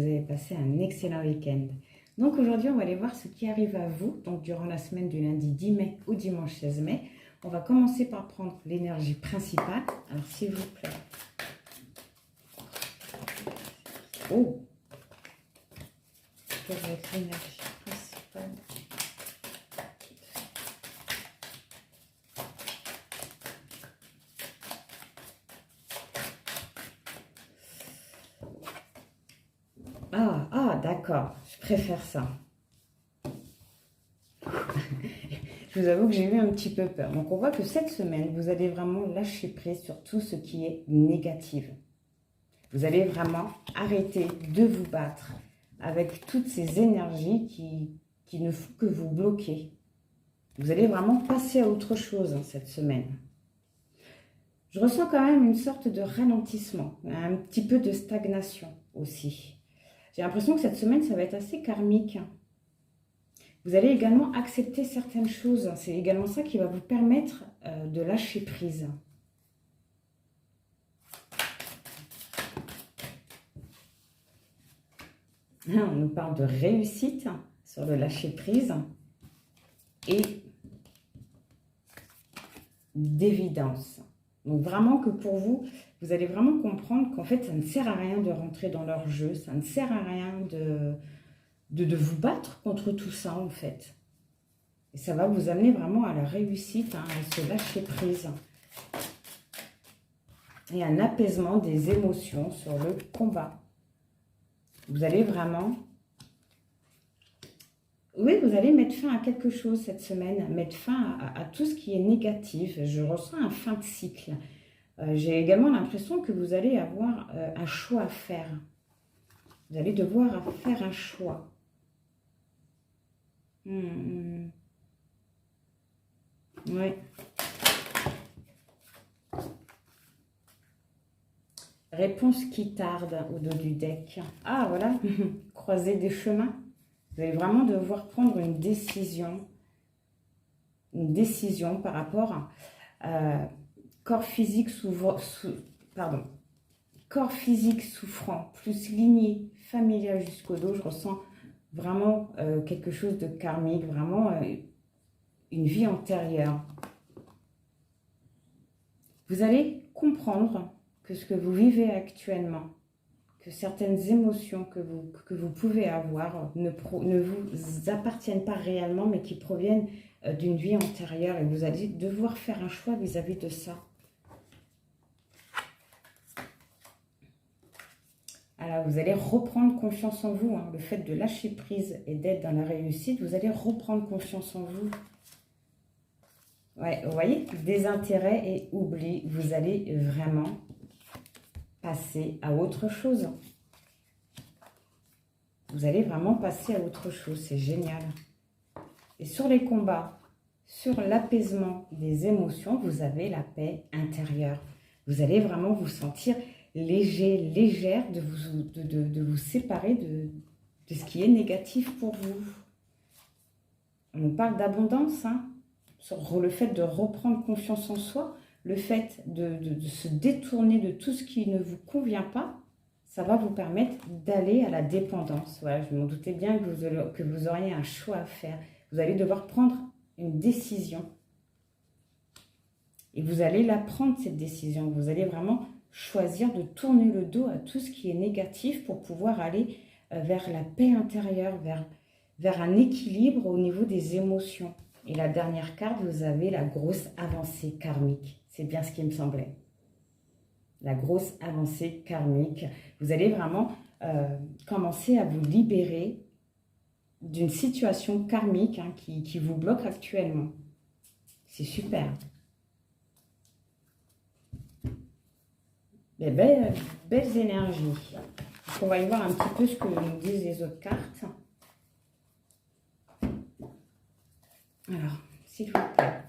avez passé un excellent week-end. Donc aujourd'hui, on va aller voir ce qui arrive à vous, donc durant la semaine du lundi 10 mai au dimanche 16 mai. On va commencer par prendre l'énergie principale. Alors s'il vous plaît. Oh! Quelle va être l'énergie principale? D'accord, je préfère ça. Je vous avoue que j'ai eu un petit peu peur. Donc on voit que cette semaine, vous allez vraiment lâcher prise sur tout ce qui est négatif. Vous allez vraiment arrêter de vous battre avec toutes ces énergies qui ne font que vous bloquer. Vous allez vraiment passer à autre chose cette semaine. Je ressens quand même une sorte de ralentissement, un petit peu de stagnation aussi. J'ai l'impression que cette semaine, ça va être assez karmique. Vous allez également accepter certaines choses. C'est également ça qui va vous permettre de lâcher prise. On nous parle de réussite sur le lâcher prise et d'évidence. Donc vraiment que pour vous, vous allez vraiment comprendre qu'en fait, ça ne sert à rien de rentrer dans leur jeu, ça ne sert à rien de vous battre contre tout ça en fait. Et ça va vous amener vraiment à la réussite, à se lâcher prise. Et un apaisement des émotions sur le combat. Vous allez vraiment... Oui, vous allez mettre fin à quelque chose cette semaine, mettre fin à tout ce qui est négatif. Je ressens un fin de cycle. J'ai également l'impression que vous allez avoir un choix à faire. Vous allez devoir faire un choix. Oui. Réponse qui tarde au dos du deck. Ah, voilà. Croiser des chemins. Vous allez vraiment devoir prendre une décision. Une décision par rapport à corps physique corps physique souffrant, plus lignée familiale jusqu'au dos. Je ressens vraiment quelque chose de karmique, vraiment une vie antérieure. Vous allez comprendre que ce que vous vivez actuellement, que certaines émotions que vous pouvez avoir ne vous appartiennent pas réellement, mais qui proviennent d'une vie antérieure. Et vous allez devoir faire un choix vis-à-vis de ça. Alors, vous allez reprendre confiance en vous. Le fait de lâcher prise et d'être dans la réussite, vous allez reprendre confiance en vous. Ouais, vous voyez, désintérêt et oubli, vous allez vraiment passer à autre chose. Vous allez vraiment passer à autre chose, c'est génial. Et sur les combats, sur l'apaisement des émotions, vous avez la paix intérieure. Vous allez vraiment vous sentir léger, légère de vous séparer de ce qui est négatif pour vous. On nous parle d'abondance, sur le fait de reprendre confiance en soi, le fait de se détourner de tout ce qui ne vous convient pas, ça va vous permettre d'aller à la dépendance. Voilà, je m'en doutais bien que vous auriez un choix à faire. Vous allez devoir prendre une décision. Et vous allez la prendre, cette décision. Vous allez vraiment choisir de tourner le dos à tout ce qui est négatif pour pouvoir aller vers la paix intérieure, vers un équilibre au niveau des émotions. Et la dernière carte, vous avez la grosse avancée karmique. C'est bien ce qui me semblait. La grosse avancée karmique. Vous allez vraiment commencer à vous libérer d'une situation karmique qui vous bloque actuellement. C'est super. Des belles énergies. Donc, on va y voir un petit peu ce que nous disent les autres cartes. Alors, s'il vous plaît.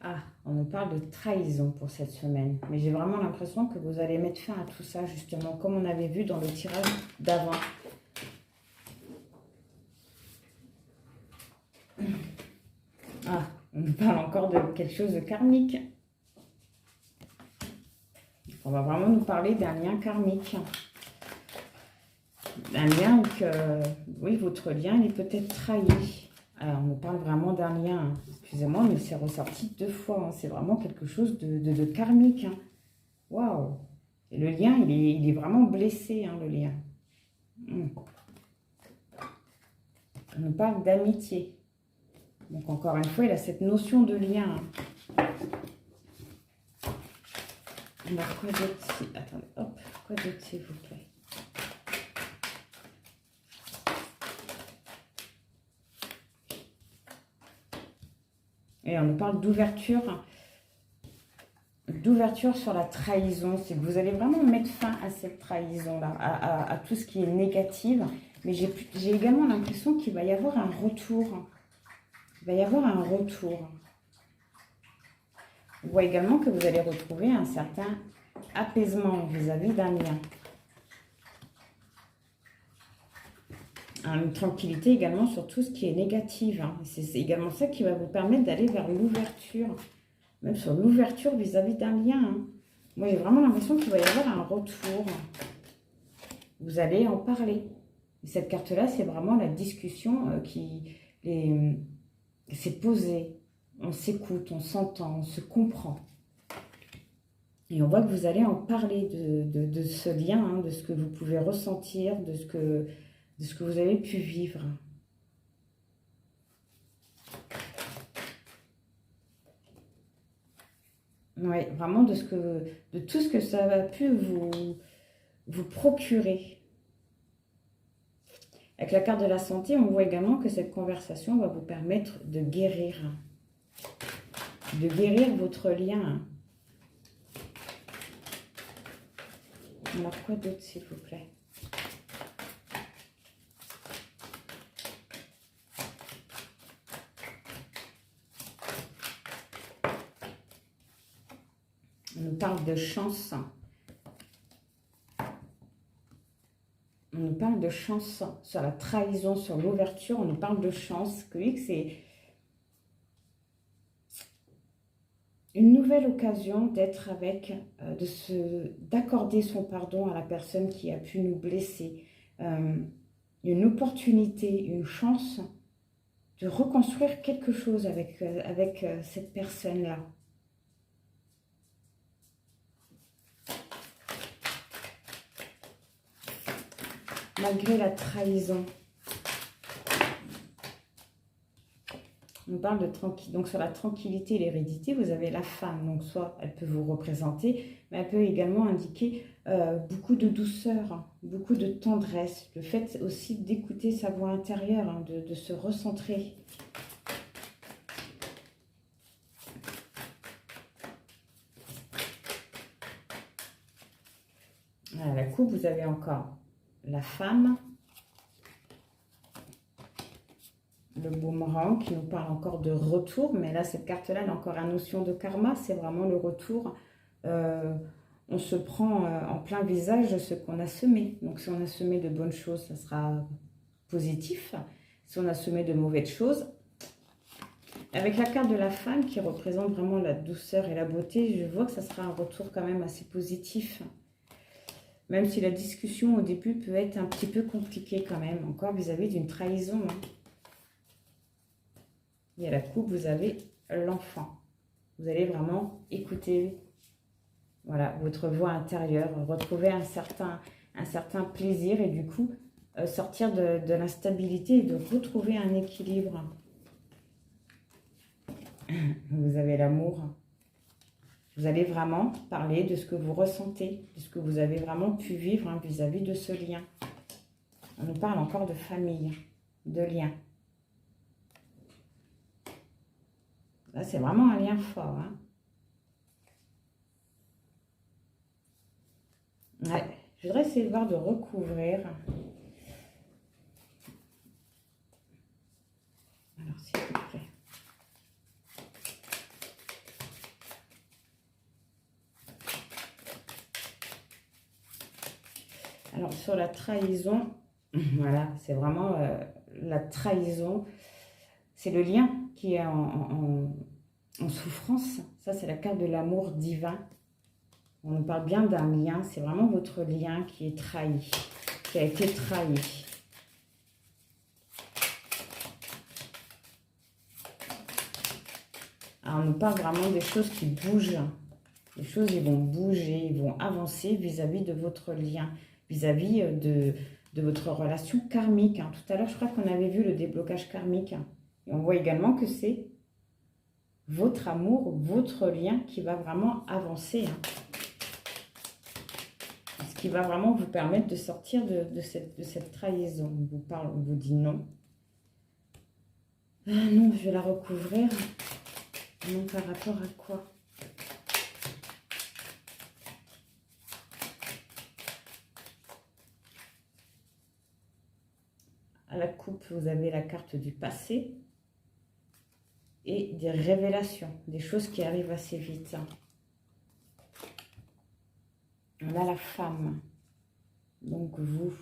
Ah, on nous parle de trahison pour cette semaine. Mais j'ai vraiment l'impression que vous allez mettre fin à tout ça, justement, comme on avait vu dans le tirage d'avant. Ah, On nous parle encore de quelque chose de karmique. On va vraiment nous parler d'un lien karmique. Un lien que, oui, votre lien, il est peut-être trahi. Alors, on nous parle vraiment d'un lien, hein. Excusez-moi, mais c'est ressorti 2 fois. Hein. C'est vraiment quelque chose de karmique. Hein. Waouh! Et le lien, il est vraiment blessé, hein, le lien. On nous parle d'amitié. Donc, encore une fois, il a cette notion de lien. Hein. Alors, quoi d'autre? Attendez, hop, quoi d'autre, s'il vous plaît? Et on nous parle d'ouverture. D'ouverture sur la trahison. C'est que vous allez vraiment mettre fin à cette trahison-là, à tout ce qui est négatif. Mais j'ai également l'impression qu'il va y avoir un retour. Il va y avoir un retour. On voit également que vous allez retrouver un certain apaisement vis-à-vis d'un lien. Une tranquillité également sur tout ce qui est négatif. Hein. C'est également ça qui va vous permettre d'aller vers l'ouverture. Même sur l'ouverture vis-à-vis d'un lien. Hein. Moi, j'ai vraiment l'impression qu'il va y avoir un retour. Vous allez en parler. Et cette carte-là, c'est vraiment la discussion c'est posé. On s'écoute, on s'entend, on se comprend. Et on voit que vous allez en parler de ce lien, hein, de ce que vous pouvez ressentir, de ce que vous avez pu vivre. Oui, vraiment de tout ce que ça a pu vous procurer. Avec la carte de la santé, on voit également que cette conversation va vous permettre de guérir. De guérir votre lien. Alors, quoi d'autre, s'il vous plaît? On nous parle de chance. On nous parle de chance sur la trahison, sur l'ouverture. On nous parle de chance. Oui, c'est une nouvelle occasion d'être avec, d'accorder son pardon à la personne qui a pu nous blesser. Une opportunité, une chance de reconstruire quelque chose avec cette personne-là. Malgré la trahison. On parle de tranquillité. Donc sur la tranquillité et l'hérédité, vous avez la femme. Donc soit elle peut vous représenter, mais elle peut également indiquer beaucoup de douceur, hein, beaucoup de tendresse. Le fait aussi d'écouter sa voix intérieure, hein, de se recentrer. À la coupe, vous avez encore la femme, le boomerang qui nous parle encore de retour, mais là cette carte-là, elle a encore la notion de karma, c'est vraiment le retour. On se prend en plein visage ce qu'on a semé. Donc si on a semé de bonnes choses, ça sera positif. Si on a semé de mauvaises choses, avec la carte de la femme qui représente vraiment la douceur et la beauté, je vois que ça sera un retour quand même assez positif. Même si la discussion au début peut être un petit peu compliquée quand même, encore vis-à-vis d'une trahison. Hein. Et à la coupe, vous avez l'enfant. Vous allez vraiment écouter, voilà, votre voix intérieure, retrouver un certain plaisir et du coup, sortir de l'instabilité et de retrouver un équilibre. Vous avez l'amour. Vous allez vraiment parler de ce que vous ressentez, de ce que vous avez vraiment pu vivre, hein, vis-à-vis de ce lien. On nous parle encore de famille, de lien. Là, c'est vraiment un lien fort. Hein. Ouais, je voudrais essayer de voir de recouvrir. Alors, s'il vous plaît. Alors, sur la trahison, voilà, c'est vraiment la trahison. C'est le lien qui est en souffrance. Ça, c'est la carte de l'amour divin. On nous parle bien d'un lien. C'est vraiment votre lien qui est trahi, qui a été trahi. Alors, on nous parle vraiment des choses qui bougent. Les choses, ils vont bouger, ils vont avancer vis-à-vis de votre lien, vis-à-vis de votre relation karmique. Tout à l'heure, je crois qu'on avait vu le déblocage karmique. Et on voit également que c'est votre amour, votre lien qui va vraiment avancer. Ce qui va vraiment vous permettre de sortir de cette trahison. On vous parle, on vous dit non. Ah non, je vais la recouvrir. Non, par rapport à quoi? À la coupe, vous avez la carte du passé et des révélations, des choses qui arrivent assez vite. On a la femme. Donc vous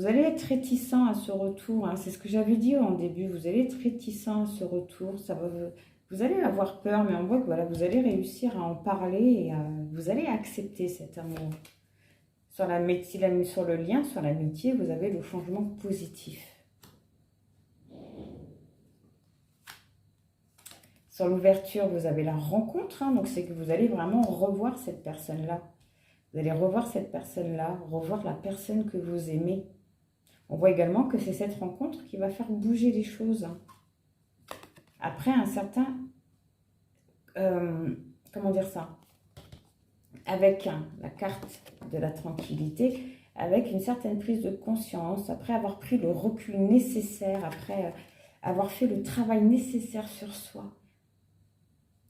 allez être réticent à ce retour. C'est ce que j'avais dit en début. Vous allez être réticent à ce retour. Vous allez avoir peur, mais on voit que voilà, vous allez réussir à en parler et vous allez accepter cet amour. Sur le lien, sur l'amitié, vous avez le changement positif. Sur l'ouverture, vous avez la rencontre. Donc, c'est que vous allez vraiment revoir cette personne-là. Vous allez revoir cette personne-là, revoir la personne que vous aimez. On voit également que c'est cette rencontre qui va faire bouger les choses. Après un certain... comment dire ça? Avec la carte de la tranquillité, avec une certaine prise de conscience, après avoir pris le recul nécessaire, après avoir fait le travail nécessaire sur soi.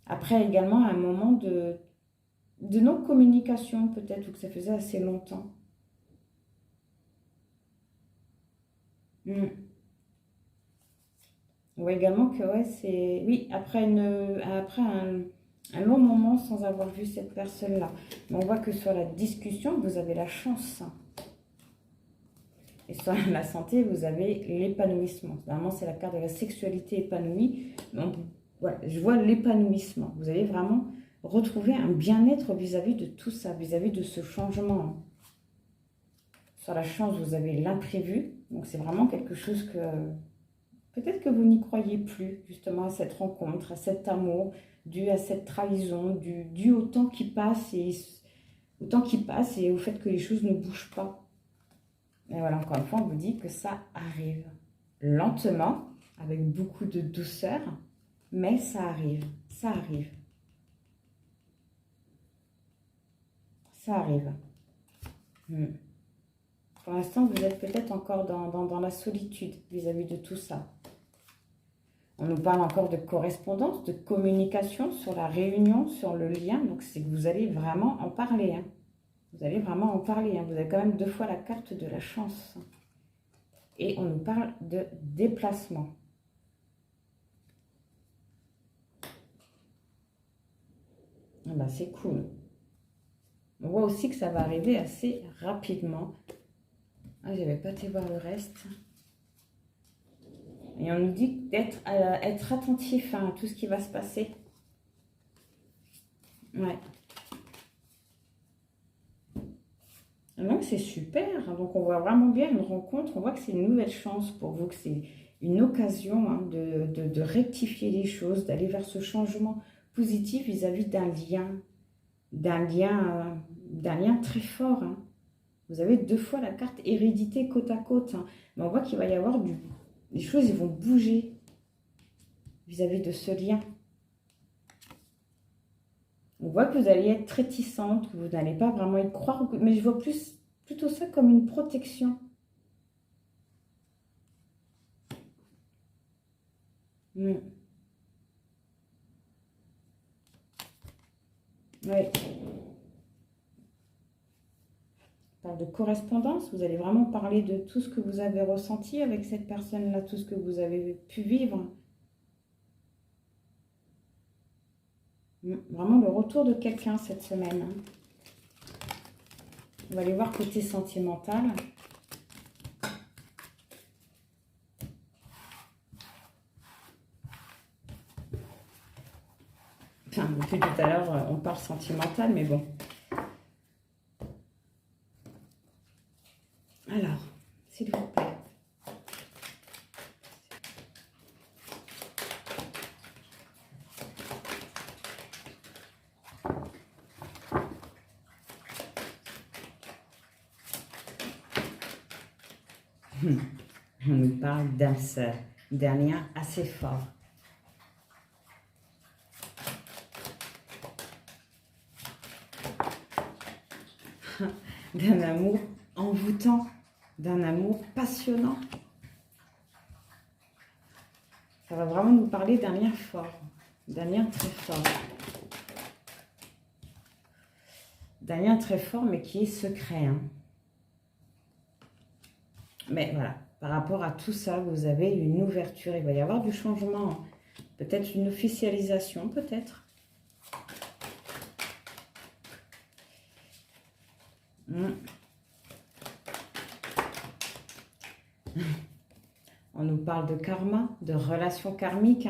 Après également un moment de non-communication peut-être, ou que ça faisait assez longtemps. On voit également que ouais, c'est... Oui, après un long moment sans avoir vu cette personne-là. Mais on voit que sur la discussion, vous avez la chance. Et sur la santé, vous avez l'épanouissement. Vraiment, c'est la carte de la sexualité épanouie. Donc, voilà, je vois l'épanouissement. Vous allez vraiment retrouver un bien-être vis-à-vis de tout ça, vis-à-vis de ce changement. Sur la chance, vous avez l'imprévu. Donc, c'est vraiment quelque chose que... Peut-être que vous n'y croyez plus, justement, à cette rencontre, à cet amour, dû à cette trahison, dû au temps qui passe et au fait que les choses ne bougent pas. Et voilà, encore une fois, on vous dit que ça arrive lentement, avec beaucoup de douceur, mais ça arrive, ça arrive. Ça arrive. Pour l'instant, vous êtes peut-être encore dans la solitude vis-à-vis de tout ça. On nous parle encore de correspondance, de communication sur la réunion, sur le lien. Donc, c'est que vous allez vraiment en parler. Vous allez vraiment en parler. Vous avez quand même 2 fois la carte de la chance. Et on nous parle de déplacement. Ah ben, c'est cool. On voit aussi que ça va arriver assez rapidement. Ah, je n'avais pas été voir le reste. Et on nous dit d'être être attentif à tout ce qui va se passer. Ouais. Donc c'est super. Donc on voit vraiment bien une rencontre. On voit que c'est une nouvelle chance pour vous, que c'est une occasion de rectifier les choses, d'aller vers ce changement positif vis-à-vis d'un lien très fort. Vous avez 2 fois la carte hérédité côte à côte. Mais on voit qu'il va y avoir les choses, ils vont bouger vis-à-vis de ce lien. On voit que vous allez être réticente, que vous n'allez pas vraiment y croire, mais je vois plutôt ça comme une protection. Oui. On parle de correspondance, vous allez vraiment parler de tout ce que vous avez ressenti avec cette personne-là, tout ce que vous avez pu vivre. Vraiment le retour de quelqu'un cette semaine. On va aller voir côté sentimental. Enfin, depuis tout à l'heure, on parle sentimental, mais bon. Alors, s'il vous plaît. On nous parle d'un lien assez fort. D'un amour envoûtant, d'un amour passionnant. Ça va vraiment nous parler d'un lien fort, d'un lien très fort. D'un lien très fort, mais qui est secret. Hein. Mais voilà, par rapport à tout ça, vous avez une ouverture. Il va y avoir du changement. Hein. Peut-être une officialisation, peut-être. On nous parle de karma, de relations karmiques.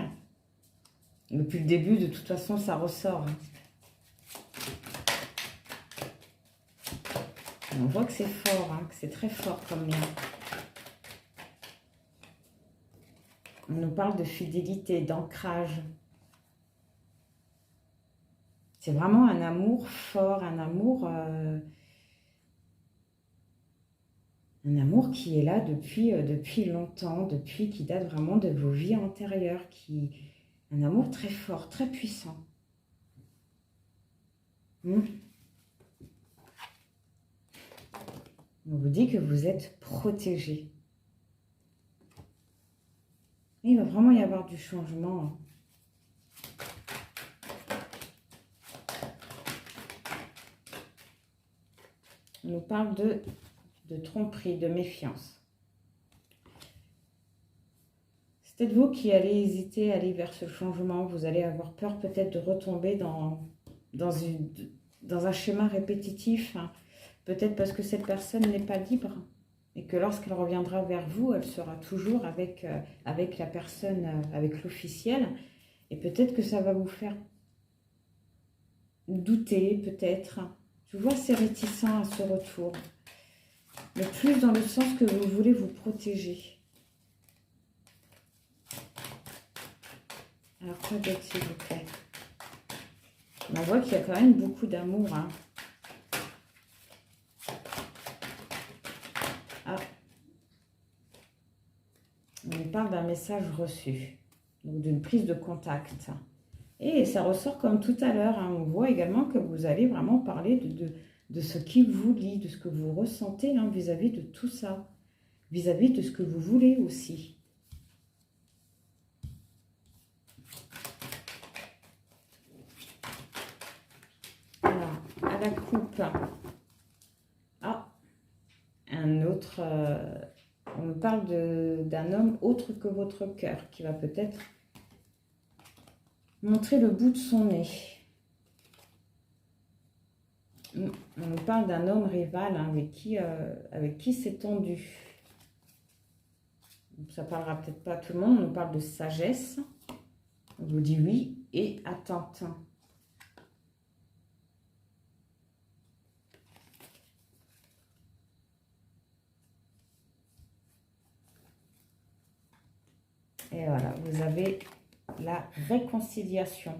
Depuis le début, de toute façon, ça ressort. On voit que c'est fort, hein, que c'est très fort comme lien. On nous parle de fidélité, d'ancrage. C'est vraiment un amour fort, un amour qui est là depuis longtemps, qui date vraiment de vos vies antérieures, un amour très fort, très puissant. On vous dit que vous êtes protégé. Il va vraiment y avoir du changement. On nous parle de tromperie, de méfiance. C'est peut-être vous qui allez hésiter à aller vers ce changement. Vous allez avoir peur peut-être de retomber dans un schéma répétitif. Hein. Peut-être parce que cette personne n'est pas libre et que lorsqu'elle reviendra vers vous, elle sera toujours avec la personne, avec l'officiel. Et peut-être que ça va vous faire douter, peut-être. Je vois c'est réticent à ce retour. Mais plus dans le sens que vous voulez vous protéger. Alors, quoi d'autre, s'il vous plaît? On voit qu'il y a quand même beaucoup d'amour. Hein. Ah. On nous parle d'un message reçu. Donc, d'une prise de contact. Et ça ressort comme tout à l'heure. Hein. On voit également que vous allez vraiment parler de ce qui vous lie, de ce que vous ressentez hein, vis-à-vis de tout ça. Vis-à-vis de ce que vous voulez aussi. Alors, à la coupe. Ah, un autre... on me parle d'un homme autre que votre cœur, qui va peut-être montrer le bout de son nez. On nous parle d'un homme rival hein, avec qui c'est tendu. Ça parlera peut-être pas à tout le monde. On nous parle de sagesse. On vous dit oui et attente. Et voilà, vous avez la réconciliation.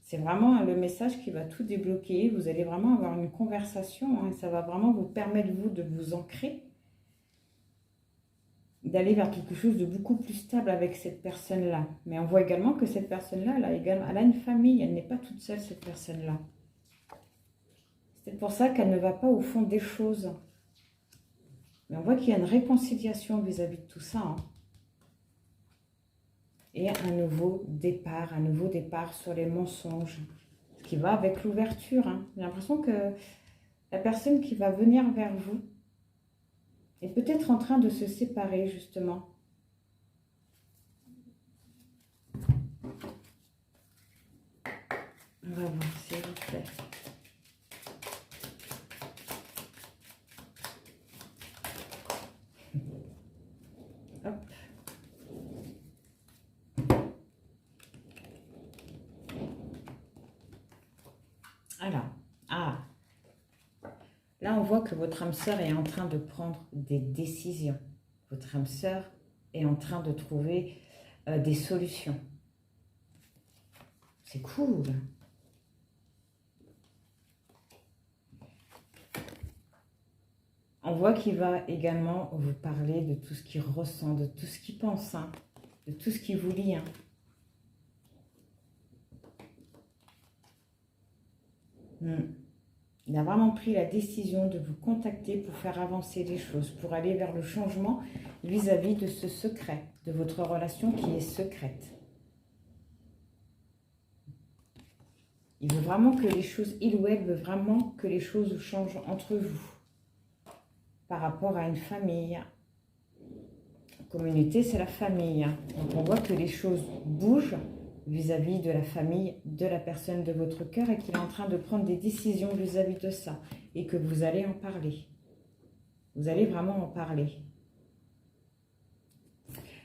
C'est vraiment le message qui va tout débloquer. Vous allez vraiment avoir une conversation. Hein, ça va vraiment vous permettre, vous, de vous ancrer. D'aller vers quelque chose de beaucoup plus stable avec cette personne-là. Mais on voit également que cette personne-là, elle a une famille. Elle n'est pas toute seule, cette personne-là. C'est pour ça qu'elle ne va pas au fond des choses. Mais on voit qu'il y a une réconciliation vis-à-vis de tout ça. Hein. Et un nouveau départ sur les mensonges, ce qui va avec l'ouverture. Hein. J'ai l'impression que la personne qui va venir vers vous est peut-être en train de se séparer, justement. On va voir, s'il vous plaît. Hop. Alors, là on voit que votre âme sœur est en train de prendre des décisions. Votre âme sœur est en train de trouver des solutions. C'est cool. On voit qu'il va également vous parler de tout ce qu'il ressent, de tout ce qu'il pense, hein, de tout ce qui vous lie. Hein. Il a vraiment pris la décision de vous contacter pour faire avancer les choses, pour aller vers le changement vis-à-vis de ce secret, de votre relation qui est secrète. Il veut vraiment que les choses, il ou elle veut vraiment que les choses changent entre vous. Par rapport à une famille. Communauté, c'est la famille. Donc on voit que les choses bougent vis-à-vis de la famille, de la personne de votre cœur et qu'il est en train de prendre des décisions vis-à-vis de ça. Et que vous allez en parler. Vous allez vraiment en parler.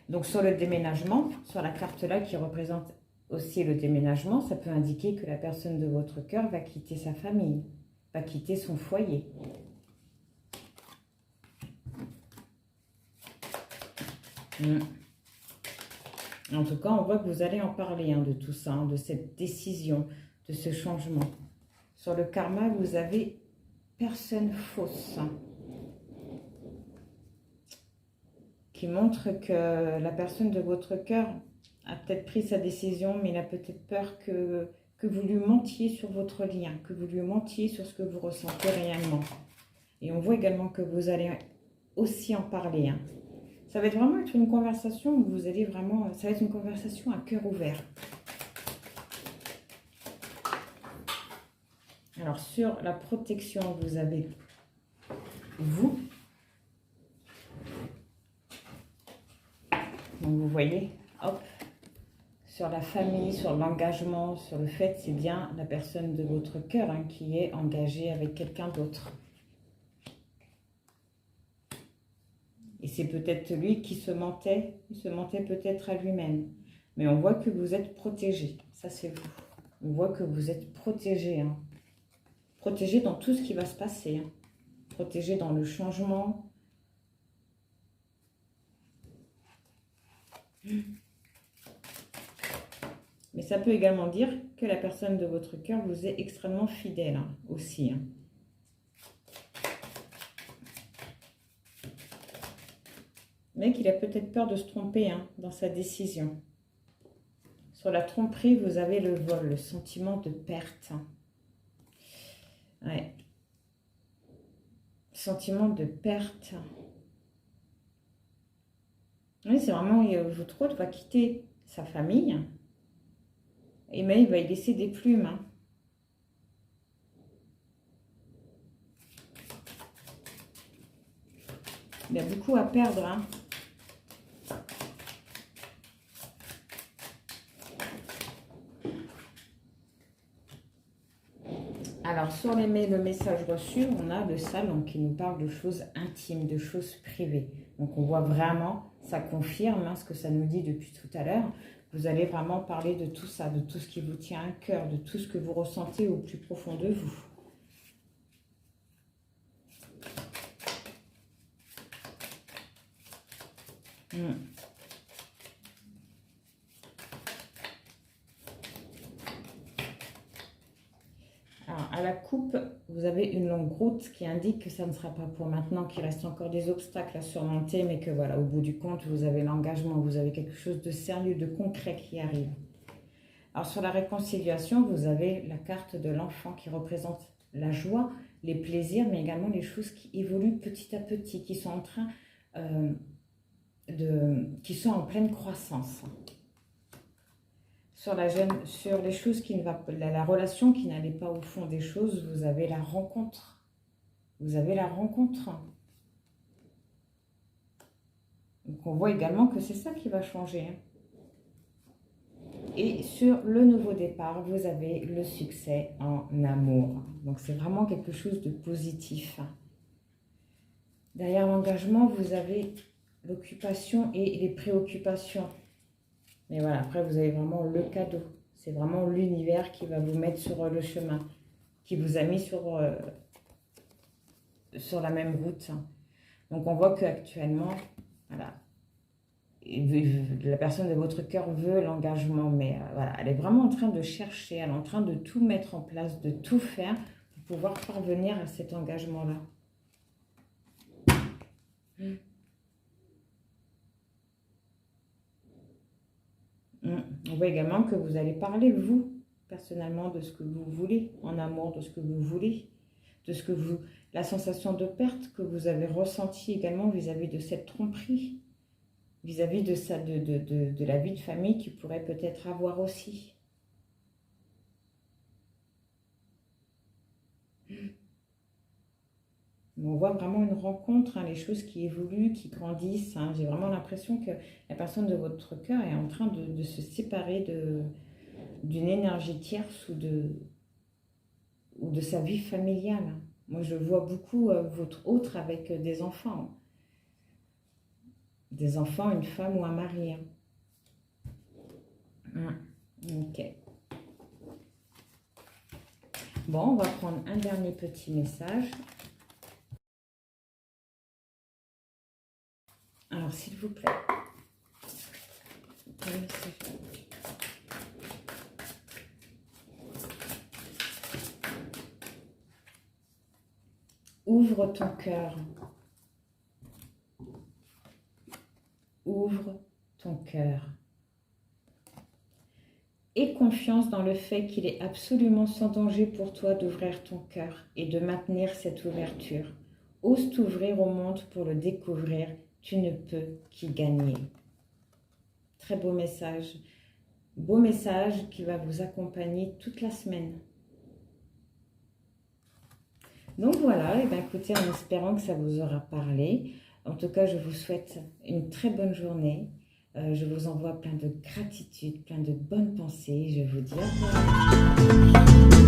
Donc sur le déménagement, sur la carte là qui représente aussi le déménagement, ça peut indiquer que la personne de votre cœur va quitter sa famille, va quitter son foyer. En tout cas, on voit que vous allez en parler de tout ça, de cette décision, de ce changement. Sur le karma, vous avez personne fausse. Qui montre que la personne de votre cœur a peut-être pris sa décision, mais il a peut-être peur que vous lui mentiez sur votre lien, que vous lui mentiez sur ce que vous ressentez réellement. Et on voit également que vous allez aussi en parler. Hein. Ça va vraiment être une conversation où vous allez vraiment... Ça va être une conversation à cœur ouvert. Alors, sur la protection, vous avez vous. Donc, vous voyez, hop, sur la famille, sur l'engagement, sur le fait, c'est bien la personne de votre cœur qui est engagée avec quelqu'un d'autre. Et c'est peut-être lui qui se mentait, il se mentait peut-être à lui-même. Mais on voit que vous êtes protégé, ça c'est vous. On voit que vous êtes protégé, hein. Protégé dans tout ce qui va se passer. Hein. Protégé dans le changement. Mais ça peut également dire que la personne de votre cœur vous est extrêmement fidèle aussi. Hein. Mais qu'il a peut-être peur de se tromper dans sa décision. Sur la tromperie, vous avez le vol, le sentiment de perte. Ouais. Sentiment de perte. Oui, c'est vraiment, votre hôte va quitter sa famille. Et mais il va y laisser des plumes. Hein. Il a beaucoup à perdre. Hein. Alors, sur le message reçu, on a le salon qui nous parle de choses intimes, de choses privées. Donc, on voit vraiment, ça confirme ce que ça nous dit depuis tout à l'heure. Vous allez vraiment parler de tout ça, de tout ce qui vous tient à cœur, de tout ce que vous ressentez au plus profond de vous. Alors, à la coupe, vous avez une longue route qui indique que ça ne sera pas pour maintenant, qu'il reste encore des obstacles à surmonter, mais que voilà, au bout du compte, vous avez l'engagement, vous avez quelque chose de sérieux, de concret qui arrive. Alors, sur la réconciliation, vous avez la carte de l'enfant qui représente la joie, les plaisirs, mais également les choses qui évoluent petit à petit, qui sont en train qui sont en pleine croissance. Sur les choses qui ne va pas, la relation qui n'allait pas au fond des choses, vous avez la rencontre. Vous avez la rencontre. Donc on voit également que c'est ça qui va changer. Et sur le nouveau départ, vous avez le succès en amour. Donc c'est vraiment quelque chose de positif. Derrière l'engagement, vous avez l'occupation et les préoccupations. Mais voilà, après, vous avez vraiment le cadeau. C'est vraiment l'univers qui va vous mettre sur le chemin. qui vous a mis sur la même route. Donc, on voit qu'actuellement, voilà, la personne de votre cœur veut l'engagement, mais voilà, elle est vraiment en train de chercher, elle est en train de tout mettre en place, de tout faire pour pouvoir parvenir à cet engagement-là. On voit également que vous allez parler, vous, personnellement, de ce que vous voulez, en amour, de ce que vous voulez, de ce que vous, la sensation de perte que vous avez ressentie également vis-à-vis de cette tromperie, vis-à-vis de la vie de famille qu'il pourrait peut-être avoir aussi. On voit vraiment une rencontre, hein, les choses qui évoluent, qui grandissent. Hein. J'ai vraiment l'impression que la personne de votre cœur est en train de se séparer d'une énergie tierce ou de sa vie familiale. Moi, je vois beaucoup votre autre avec des enfants. Des enfants, une femme ou un mari. Ok. Bon, on va prendre un dernier petit message. Alors, s'il vous plaît. Ouvre ton cœur. Ouvre ton cœur. Aie confiance dans le fait qu'il est absolument sans danger pour toi d'ouvrir ton cœur et de maintenir cette ouverture. Ose t'ouvrir au monde pour le découvrir. Tu ne peux qu'y gagner. Très beau message. Beau message qui va vous accompagner toute la semaine. Donc voilà, et bien écoutez, en espérant que ça vous aura parlé. En tout cas, je vous souhaite une très bonne journée. Je vous envoie plein de gratitude, plein de bonnes pensées. Je vous dis au revoir.